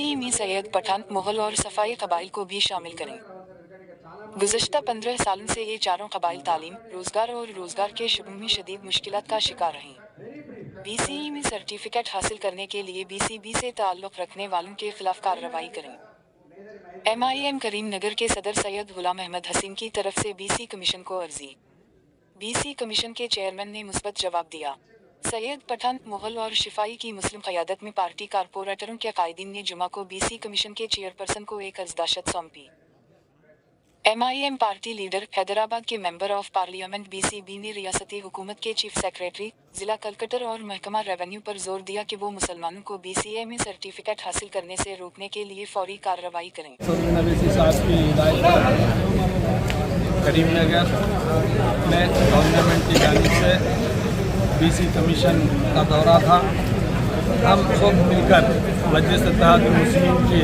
BCE में सैयद पठान, मुगल और सफ़ाई कबाइल को भी शामिल करें। गुज़श्ता 15 सालों से ये चारों कबाइल तालीम, रोज़गार और रोज़गार के शुबे में शदीद मुश्किलात का शिकार रहीं। BCE में सर्टिफिकेट हासिल करने के लिए BCB से ताल्लुक़ रखने वालों के खिलाफ कार्रवाई करें। MIM करीम नगर के सदर सैयद गुलाम अहमद हसीन की तरफ से BC कमीशन को अर्जी। BC कमीशन के चेयरमैन ने मुस्बत जवाब दिया। सैयद पठान, मुगल और शिफाई की मुस्लिम क़यादत में पार्टी कारपोरेटरों के कायदीन ने जुमा को BC कमीशन के चेयरपर्सन को एक अर्जदाशत सौंपी। MIM पार्टी लीडर, हैदराबाद के मेंबर ऑफ पार्लियामेंट BCB ने रियासती हुकूमत के चीफ सेक्रेटरी, जिला कलेक्टर और महकमा रेवेन्यू पर जोर दिया कि वो मुसलमानों को BCA में सर्टिफिकेट हासिल करने से रोकने के लिए फौरी कार्रवाई करें। करीमनगर में गवर्नमेंट की जानिब से BC कमीशन का दौरा था। हम सब मिलकर मजलिस इत्तेहादुल मुस्लिमीन के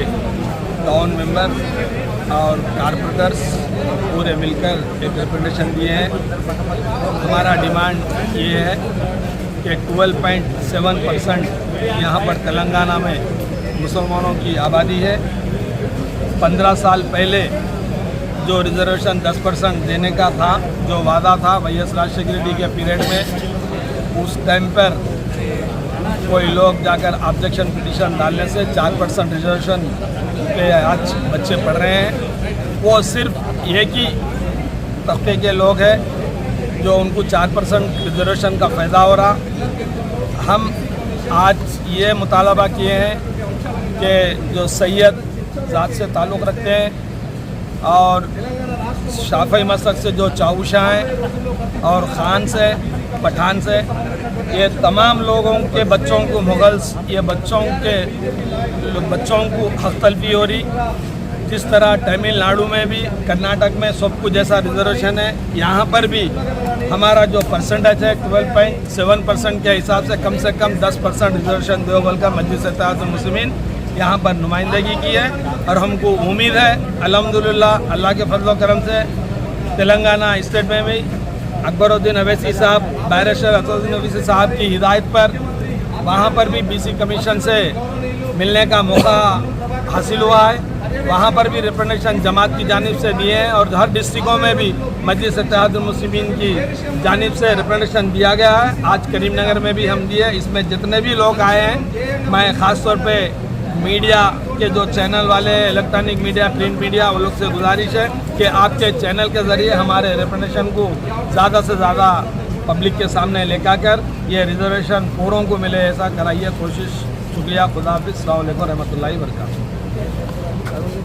टाउन मेंबर और कारपोरेटर्स पूरे मिलकर एक रिप्रेजेंटेशन दिए हैं। हमारा डिमांड ये है कि 12.7% यहाँ पर तेलंगाना में मुसलमानों की आबादी है। 15 साल पहले जो रिजर्वेशन 10% देने का था, जो वादा था YS राजशेखर रेड्डी के पीरियड में, उस टाइम पर कोई लोग जाकर ऑब्जेक्शन पिटीशन डालने से 4% रिजर्वेशन पे आज बच्चे पढ़ रहे हैं। वो सिर्फ एक ही तबके के लोग हैं जो उनको 4% रिजर्वेशन का फ़ायदा हो रहा। हम आज ये मुतालबा किए हैं कि जो सैयद ज़ात से ताल्लुक़ रखते हैं और शाफ़ी मसलक से जो चाऊशा हैं और ख़ान से, पठान से, ये तमाम लोगों के बच्चों को मुगल्स, ये बच्चों को हक़ तलबी हो रही। जिस तरह तमिलनाडु में भी, कर्नाटक में सब कुछ जैसा रिजर्वेशन है, यहाँ पर भी हमारा जो परसेंटेज है 12.7% के हिसाब से कम 10% रिजर्वेशन दो बोलकर मजलिस इत्तेहादुल मुस्लिमीन यहाँ पर नुमाइंदगी की है। और हमको उम्मीद है अल्हम्दुलिल्लाह अल्लाह के फजल करम से तेलंगाना स्टेट में भी अकबरुद्दीन अवैसी साहब, बैरिस्टर असदुद्दीन अवैसी साहब की हिदायत पर वहाँ पर भी BC कमीशन से मिलने का मौका हासिल हुआ है। वहाँ पर भी रिप्रेजेंटेशन जमात की जानिब से दिए हैं और हर डिस्ट्रिक्टों में भी मजलिस इत्तेहादुल मुस्लिमीन की जानिब से रिप्रेजेंटेशन दिया गया है। आज करीमनगर में भी हम दिए। इसमें जितने भी लोग आए हैं, मैं ख़ास तौर पे मीडिया के जो चैनल वाले, इलेक्ट्रॉनिक मीडिया, प्रिंट मीडिया, वो लोग से गुजारिश है कि आपके चैनल के ज़रिए हमारे रिप्रेजेंटेशन को ज़्यादा से ज़्यादा पब्लिक के सामने लेकर कर ये रिजर्वेशन पूरों को मिले, ऐसा कराइए कोशिश। शुक्रिया। खुदा हाफिज़। अस्सलाम वालेकुम रहमतुल्लाहि व बरकातहू।